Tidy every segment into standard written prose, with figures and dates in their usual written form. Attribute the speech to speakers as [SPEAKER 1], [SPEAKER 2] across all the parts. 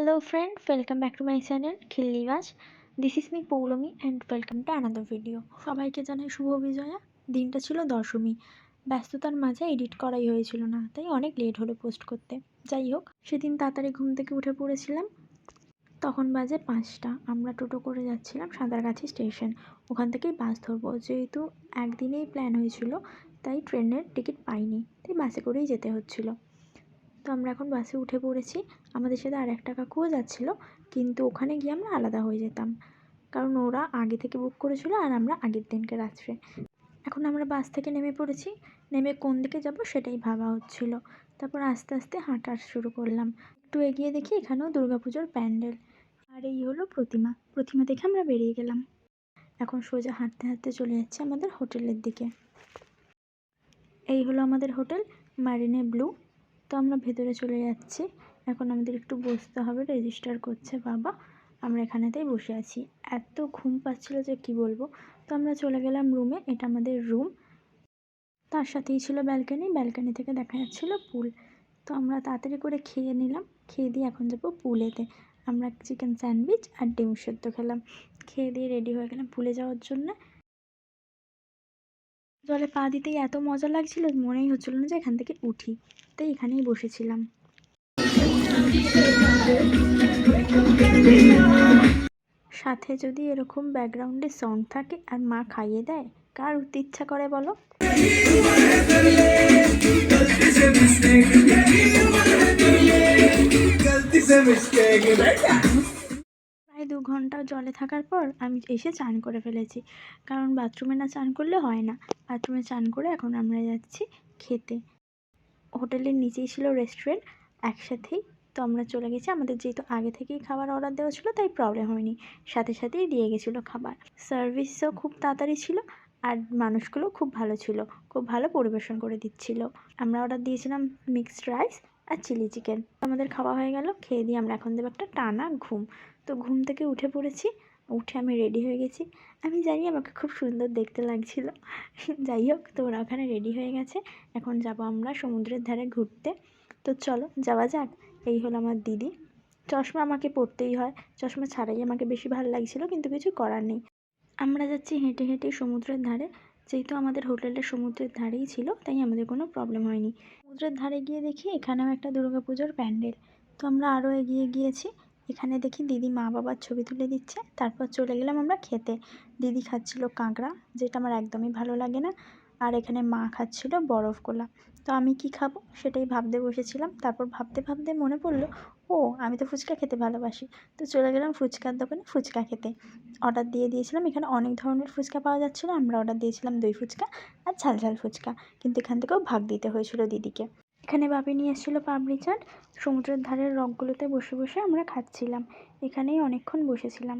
[SPEAKER 1] Hello friend, welcome back to my channel Khilliwas. This is me Poulami and welcome to another video. সবাইকে জানাই শুভ বিজয়া। দিনটা ছিল দশমী। ব্যস্ততার মাঝে এডিট করাই হয়েছিল না, তাই অনেক লেট হলো পোস্ট করতে। যাই হোক, সেদিন তাড়াতাড়ি ঘুম থেকে উঠে পড়েছিলাম। তখন বাজে 5টা। আমরা টোটো করে যাচ্ছিলাম সাঁতরাগাছি স্টেশন। ওখান থেকেই বাস ধরবো। যেহেতু একদিনেই প্ল্যান হয়েছিল, তাই ট্রেনের টিকিট পাইনি, তাই বাসে করেই যেতে হচ্ছিল। তো আমরা এখন বাসে উঠে পড়েছি। আমাদের সাথে আর একটা কাকুও যাচ্ছিল, কিন্তু ওখানে গিয়ে আমরা আলাদা হয়ে যেতাম, কারণ ওরা আগে থেকে বুক করেছিল আর আমরা আগের দিনকে রাত্রে। এখন আমরা বাস থেকে নেমে পড়েছি। নেমে কোন দিকে যাব সেটাই ভাবা হচ্ছিল। তারপর আস্তে আস্তে হাঁটা শুরু করলাম। একটু এগিয়ে দেখি এখানেও দুর্গাপুজোর প্যান্ডেল, আর এই হলো প্রতিমা দেখে আমরা বেরিয়ে গেলাম। এখন সোজা হাঁটতে হাঁটতে চলে যাচ্ছে আমাদের হোটেলের দিকে। এই হলো আমাদের হোটেল, মারিনে ব্লু। তো আমরা ভেতরে চলে যাচ্ছি। এখন আমাদের একটু বসতে হবে, রেজিস্টার করছে বাবা। আমরা এখানেতেই বসে আছি। এত ঘুম পাচ্ছিল যে কি বলবো। তো আমরা চলে গেলাম রুমে। এটা আমাদের রুম। তার সাথেই ছিল ব্যালকানি। ব্যালকানি থেকে দেখা যাচ্ছিল পুল। তো আমরা তাড়াতাড়ি করে খেয়ে নিলাম। খেয়ে দিয়ে এখন যাবো পুলেতে। আমরা চিকেন স্যান্ডউইচ আর ডিম সেদ্ধ খেলাম। খেয়ে দিয়ে রেডি হয়ে গেলাম পুলে যাওয়ার জন্য। জলে পা দিতেই এত মজা লাগছিল, মনেই হচ্ছিল না যে এখান থেকে উঠি, তাই এখানেই বসেছিলাম। সাথে যদি এরকম ব্যাকগ্রাউন্ডে সং থাকে আর মা খাইয়ে দেয়, কার উঠতে ইচ্ছা করে বলো? প্রায় 2 ঘন্টা জলে থাকার পর আমি এসে চান করে ফেলেছি, কারণ বাথরুমে না চান করলে হয় না। বাথরুমে চান করে এখন আমরা যাচ্ছি খেতে। হোটেলের নিচেই ছিল রেস্টুরেন্ট, একসাথেই। তো আমরা চলে গেছি। আমাদের যেহেতু আগে থেকেই খাবার অর্ডার দেওয়া ছিল, তাই প্রবলেম হয়নি। সাথে সাথেই দিয়ে গেছিলো খাবার। সার্ভিসও খুব তাড়াতাড়ি ছিল, আর মানুষগুলো খুব ভালো ছিল, খুব ভালো পরিবেশন করে দিচ্ছিল। আমরা অর্ডার দিয়েছিলাম মিক্সড রাইস আর চিলি চিকেন। আমাদের খাওয়া হয়ে গেল। খেয়ে দিয়ে আমরা এখন দেবো একটা টানা ঘুম। তো ঘুম থেকে উঠে পড়েছি। উঠে আমি রেডি হয়ে গেছি। আমি জানি আমাকে খুব সুন্দর দেখতে লাগছিল। যাই হোক, তো ওরা ওখানে রেডি হয়ে গেছে। এখন যাব আমরা সমুদ্রের ধারে ঘুরতে। তো চলো যাওয়া যাক। এই হলো আমার দিদি। চশমা আমাকে পরতেই হয়, চশমা ছাড়াই আমাকে বেশি ভালো লাগছিল, কিন্তু কিছু করার নেই। আমরা যাচ্ছি হেঁটে হেঁটে সমুদ্রের ধারে। যেহেতু আমাদের হোটেলটা সমুদ্রের ধারেই ছিল, তাই আমাদের কোনো প্রবলেম হয়নি। সমুদ্রের ধারে গিয়ে দেখি এখানেও একটা দুর্গাপুজোর প্যান্ডেল। তো আমরা আরও এগিয়ে গিয়েছি। এখানে দেখি দিদি মা বাবার ছবি তুলে দিচ্ছে। তারপর চলে গেলাম আমরা খেতে। দিদি খাচ্ছিল কাঁকড়া, যেটা আমার একদমই ভালো লাগে না। আর এখানে মা খাচ্ছিল বরফ গোলা। তো আমি কি খাবো সেটাই ভাবতে বসেছিলাম। তারপর ভাবতে ভাবতে মনে পড়লো, ও আমি তো ফুচকা খেতে ভালোবাসি। তো চলে গেলাম ফুচকার দোকানে ফুচকা খেতে। অর্ডার দিয়েছিলাম। এখানে অনেক ধরনের ফুচকা পাওয়া যাচ্ছিলো। আমরা অর্ডার দিয়েছিলাম দই ফুচকা আর ঝাল ঝাল ফুচকা, কিন্তু এখান থেকেও ভাগ দিতে হয়েছিল দিদিকে। এখানে বাপি নিয়ে এসেছিলো পাপড়ি চাট। সমুদ্রের ধারের রকগুলোতে বসে বসে আমরা খাচ্ছিলাম। এখানেই অনেকক্ষণ বসেছিলাম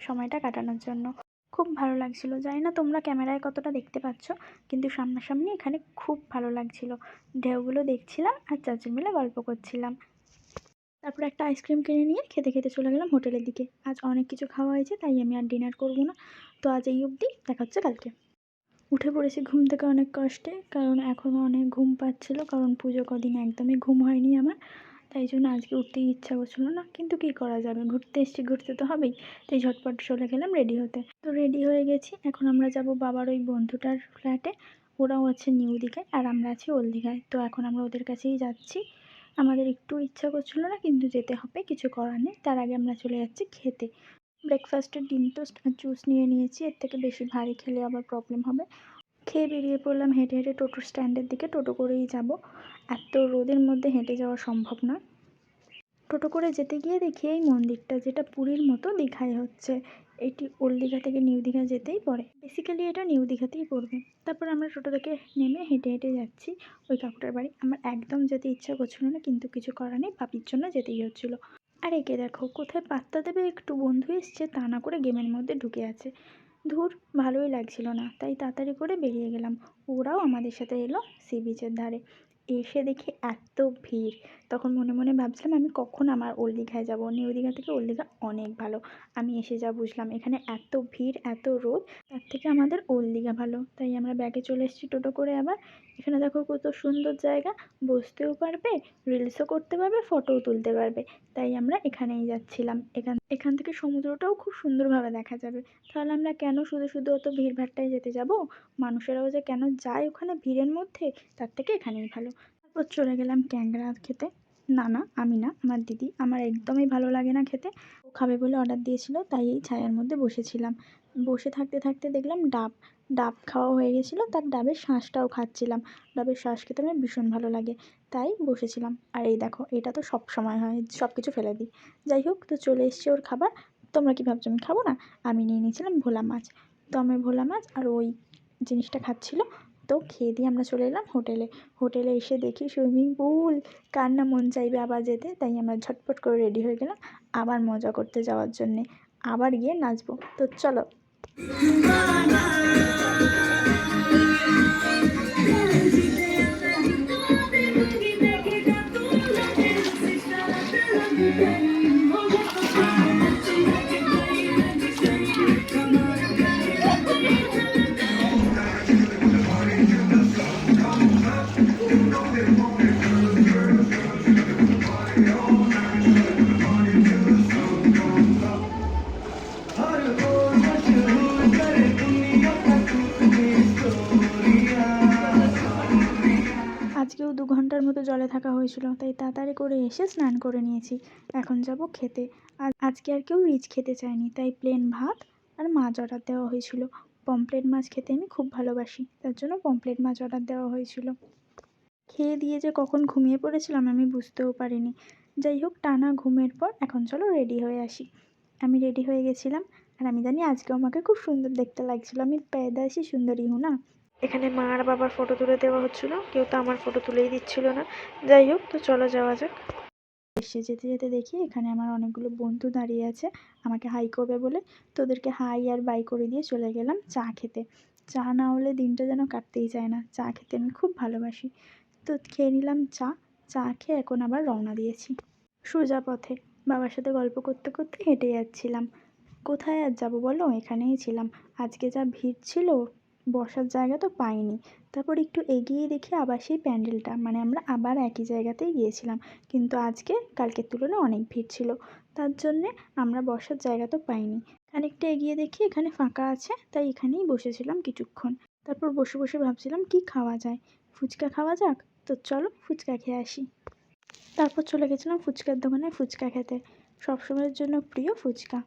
[SPEAKER 1] সময়টা কাটানোর জন্য। খুব ভালো লাগছিল। জানি না তোমরা ক্যামেরায় কতটা দেখতে পাচ্ছ, কিন্তু সামনাসামনি এখানে খুব ভালো লাগছিল। ঢেউগুলো দেখছিলাম আর চাচুর মিলে গল্প করছিলাম। তারপর একটা আইসক্রিম কিনে নিয়ে খেতে খেতে চলে গেলাম হোটেলের দিকে। আজ অনেক কিছু খাওয়া হয়েছে, তাই আমি আর ডিনার করবো না। তো আজ এই অবধি, দেখা হচ্ছে কালকে। উঠে পড়েছি ঘুম থেকে অনেক কষ্টে, কারণ এখনও অনেক ঘুম পাচ্ছিল, কারণ পুজো কদিন একদমই ঘুম হয়নি আমার। তাই জন্য আজকে উঠতেই ইচ্ছা করছিল না, কিন্তু কী করা যাবে, ঘুরতে এসেছি, ঘুরতে তো হবেই। তাই ঝটপট চলে গেলাম রেডি হতে। তো রেডি হয়ে গেছি। এখন আমরা যাব বাবার ওই বন্ধুটার ফ্ল্যাটে। ওরাও আছে নিউ দীঘায় আর আমরা আছি ওল্ড দীঘায়। তো এখন আমরা ওদের কাছেই যাচ্ছি। আমাদের একটু ইচ্ছা করছিল না, কিন্তু যেতে হবে, কিছু করার নেই। তার আগে আমরা চলে যাচ্ছি খেতে। ব্রেকফাস্টে ডিম টোস্ট আর জুস নিয়ে নিয়েছি। এর থেকে বেশি ভারী খেলে আবার প্রবলেম হবে। খেয়ে বেরিয়ে পড়লাম হেঁটে হেঁটে টোটোর স্ট্যান্ডের দিকে। টোটো করেই যাব, এত রোদের মধ্যে হেঁটে যাওয়া সম্ভব না। টোটো করে যেতে গিয়ে দেখি এই মন্দিরটা, যেটা পুরীর মতো দীঘায় হচ্ছে। এটি ওল্ড দীঘা থেকে নিউ দীঘা যেতেই পড়ে। বেসিক্যালি এটা নিউ দীঘাতেই পড়বে। তারপর আমরা টোটো থেকে নেমে হেঁটে হেঁটে যাচ্ছি ওই কাকুটার বাড়ি। আমার একদম যেতে ইচ্ছা করছিল না, কিন্তু কিছু করার নেই, পাপির জন্য যেতেই হচ্ছিলো। আর একে দেখো, কোথায় পাত্তা দেবে একটু, বন্ধু এসছে তা না করে গেমের মধ্যে ঢুকে আছে। ধুর, ভালোই লাগছিল না, তাই তাড়াতাড়ি করে বেরিয়ে গেলাম। ওরাও আমাদের সাথে এলো সি বিচের ধারে। এসে দেখি এত ভিড়, তখন মনে মনে ভাবছিলাম আমি কখন আমার ওল্ড দীঘায় যাবো। নিউ দীঘা থেকে ওল্ড দীঘা অনেক ভালো। আমি এসে যা বুঝলাম এখানে এত ভিড় এত রোদ, তার থেকে আমাদের ওল্ড দীঘা ভালো। তাই আমরা ব্যাগে চলে এসেছি টোটো করে আবার। এখানে দেখো কত সুন্দর জায়গা, বসতেও পারবে, রিলসও করতে পারবে, ফটোও তুলতে পারবে। তাই আমরা এখানেই যাচ্ছিলাম। এখান থেকে সমুদ্রটাও খুব সুন্দরভাবে দেখা যাবে। তাহলে আমরা কেন শুধু শুধু অত ভিড়ভাট্টায় যেতে যাব, মানুষেরাও যে কেন যায় ওখানে ভিড়ের মধ্যে, তার থেকে এখানেই ভালো। তারপর চলে গেলাম ট্যাংরা খেতে। না আমি না, আমার দিদি। আমার একদমই ভালো লাগে না খেতে। ও খাবে বলে অর্ডার দিয়েছিল, তাই এই ছায়ার মধ্যে বসেছিলাম। বসে থাকতে থাকতে দেখলাম ডাব খাওয়া হয়ে গেছিলো, তার ডাবের শাঁসটাও খাচ্ছিলাম। ডাবের শাঁস খেতে আমার ভীষণ ভালো লাগে, তাই বসেছিলাম। আর এই দেখো, এটা তো সব সময় হয়, সব কিছু ফেলে দিই। যাই হোক, তো চলে এসছে ওর খাবার। তোমরা কি ভাবছো আমি খাবো না? আমি নিয়ে নিয়েছিলাম ভোলা মাছ। তো আমি ভোলা মাছ আর ওই জিনিসটা খাচ্ছিলো। তো খেয়ে দিয়ে আমরা চলে এলাম হোটেলে এসে দেখি সুইমিং পুল। কার না মন চাইবে আবার যেতে, তাই আমরা ঝটপট করে রেডি হয়ে গেলাম আবার মজা করতে যাওয়ার জন্যে, আবার গিয়ে নাচবো। তো চলো। আজকেও 2 ঘন্টার মতো জলে থাকা হয়েছিল, তাই তাড়াতাড়ি করে এসে স্নান করে নিয়েছি। এখন যাব খেতে। আর আজকে আর কেউ রিচ খেতে চায়নি, তাই প্লেন ভাত আর মাছ অর্ডার দেওয়া হয়েছিল। পমফ্রেট মাছ খেতে আমি খুব ভালোবাসি, তার জন্য পমফ্রেট মাছ অর্ডার দেওয়া হয়েছিল। খেয়ে দিয়ে যে কখন ঘুমিয়ে পড়েছিলাম আমি বুঝতেও পারিনি। যাই হোক, টানা ঘুমের পর এখন চলো রেডি হয়ে আসি। আমি রেডি হয়ে গেছিলাম, আর আমি জানি আজকেও আমাকে খুব সুন্দর দেখতে লাগছিল। আমি পেয়দাসী সুন্দরী হুঁ না। এখানে মা আর বাবার ফটো তুলে দেওয়া হচ্ছিলো, কেউ তো আমার ফটো তুলেই দিচ্ছিল না। যাই হোক, তো চলো যাওয়া যাক। এসে যেতে যেতে দেখি এখানে আমার অনেকগুলো বন্ধু দাঁড়িয়ে আছে আমাকে হাই করবে বলে। তো ওদেরকে হাই আর বাই করে দিয়ে চলে গেলাম চা খেতে। চা না হলে দিনটা যেন কাটতেই চায় না। চা খেতে আমি খুব ভালোবাসি। তো খেয়ে নিলাম চা খেয়ে এখন আবার রওনা দিয়েছি সোজা পথে। বাবার সাথে গল্প করতে করতে হেঁটে যাচ্ছিলাম। কোথায় আর যাবো বলো, এখানেই ছিলাম। আজকে যা ভিড় ছিল, বসার জায়গা তো পাইনি। তারপর একটু এগিয়ে দেখি আবার সেই প্যান্ডেলটা, মানে আমরা আবার একই জায়গাতেই গিয়েছিলাম, কিন্তু আজকে কালকের তুলনায় অনেক ভিড় ছিল, তার জন্যে আমরা বসার জায়গা তো পাইনি। খানিকটা এগিয়ে দেখি এখানে ফাঁকা আছে, তাই এখানেই বসেছিলাম কিছুক্ষণ। তারপর বসে বসে ভাবছিলাম কি খাওয়া যায়, ফুচকা খাওয়া যাক। তো চলো ফুচকা খেয়ে আসি। তারপর চলে গেছিলাম ফুচকার দোকানে ফুচকা খেতে, সবসময়ের জন্য প্রিয় ফুচকা।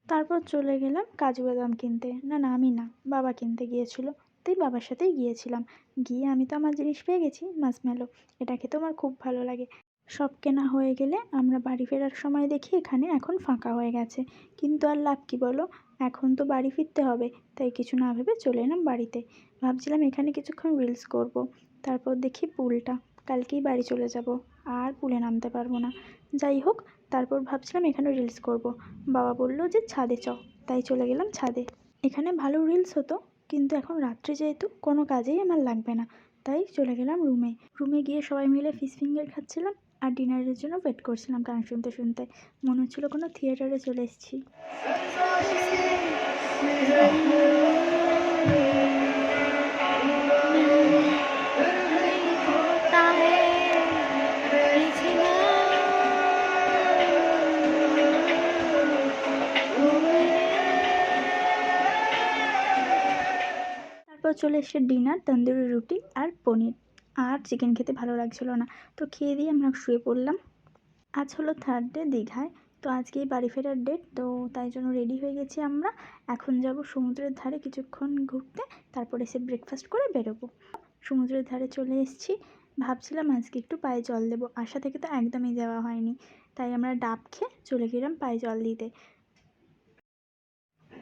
[SPEAKER 1] তারপর চলে গেলাম কাজু বাদাম কিনতে। না আমি না, বাবা কিনতে গিয়েছিল, তাই বাবার সাথেই গিয়েছিলাম। গিয়ে আমি তো আমার জিনিস পেয়ে গেছি, মাশমেলো। এটা খেতে আমার খুব ভালো লাগে। সব কেনা হয়ে গেলে আমরা বাড়ি ফেরার সময় দেখি এখানে এখন ফাঁকা হয়ে গেছে, কিন্তু আর লাভ কী বলো, এখন তো বাড়ি ফিরতে হবে। তাই কিছু না ভেবে চলে এলাম বাড়িতে। ভাবছিলাম এখানে কিছুক্ষণ রিলস করব। তারপর দেখি পুলটা, কালকেই বাড়ি চলে যাব, আর পুলে নামতে পারবো না। যাই হোক, তারপর ভাবছিলাম এখানে রিলস করব। বাবা বলল যে ছাদে চ, তাই চলে গেলাম ছাদে। এখানে ভালো রিলস হতো, কিন্তু এখন রাত্রে যেহেতু কোনো কাজেই আমার লাগবে না, তাই চলে গেলাম রুমে গিয়ে সবাই মিলে ফিশ ফিঙ্গার খাচ্ছিলাম আর ডিনারের জন্য ওয়েট করছিলাম গান শুনতে শুনতে। মনে হচ্ছিলো কোনো থিয়েটারে চলে এসেছি। তারপর চলে এসে ডিনার, তন্দুরি রুটি আর পনির। আর চিকেন খেতে ভালো লাগছিল না, তো খেয়ে দিয়ে আমরা শুয়ে পড়লাম। আজ হলো 3rd ডে দীঘায়। তো আজকেই বাড়ি ফেরার ডেট, তো তাই জন্য রেডি হয়ে গেছি আমরা। এখন যাব সমুদ্রের ধারে কিছুক্ষণ ঘুরতে, তারপর এসে ব্রেকফাস্ট করে বেরোবো। সমুদ্রের ধারে চলে এসেছি। ভাবছিলাম আজকে একটু পায়ে জল দেবো, আশা থেকে তো একদমই দেওয়া হয়নি, তাই আমরা ডাব খেয়ে চলে গেলাম পায়ে জল দিতে।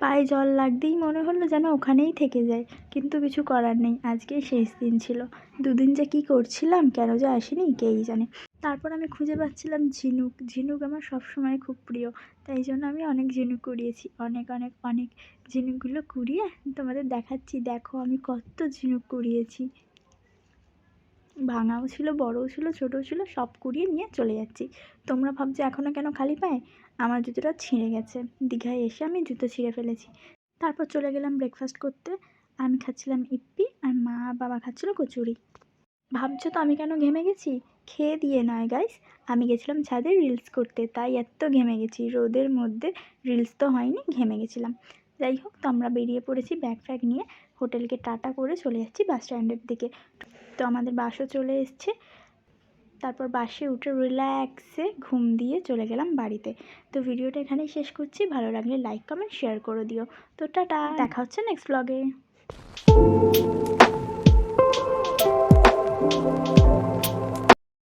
[SPEAKER 1] পায়ে জল লাগতেই মনে হলো যেন ওখানেই থেকে যায়, কিন্তু কিছু করার নেই, আজকেই শেষ দিন ছিল। 2 দিন যে কী করছিলাম, কেন যে আসেনি কেই জানে। তারপর আমি খুঁজে পাচ্ছিলাম ঝিনুক আমার সবসময় খুব প্রিয়, তাই জন্য আমি অনেক ঝিনুক কুড়িয়েছি, অনেক অনেক অনেক। ঝিনুকগুলো কুড়িয়ে তোমাদের দেখাচ্ছি, দেখো আমি কত ঝিনুক কুড়িয়েছি। ভাঙাও ছিল, বড়ও ছিল, ছোটও ছিল, সব কুড়িয়ে নিয়ে চলে যাচ্ছি। তোমরা ভাবছো এখনও কেন খালি পায়ে? আমার জুতোটা ছিঁড়ে গেছে, দীঘায় এসে আমি জুতো ছিঁড়ে ফেলেছি। তারপর চলে গেলাম ব্রেকফাস্ট করতে। আমি খাচ্ছিলাম ইপ্পি আর মা বাবা খাচ্ছিল কচুরি। ভাবছো তো আমি কেন ঘেমে গেছি? খেয়ে দিয়ে নয় গাইস, আমি গেছিলাম ছাদে রিলস করতে, তাই এত ঘেমে গেছি। রোদের মধ্যে রিলস তো হয়নি, ঘেমে গেছিলাম। যাই হোক, তো আমরা বেরিয়ে পড়েছি ব্যাগ ফ্যাগ নিয়ে, হোটেলকে টাটা করে চলে যাচ্ছি বাস স্ট্যান্ডের দিকে। তো আমাদের বাসও চলে এসছে। তারপর বাসে উঠে রিল্যাক্সে ঘুম দিয়ে চলে গেলাম বাড়িতে। তো ভিডিওটা এখানেই শেষ করছি। ভালো লাগলে লাইক কমেন্ট শেয়ার করে দিও। তো টাটা, দেখা হচ্ছে নেক্সট ব্লগে।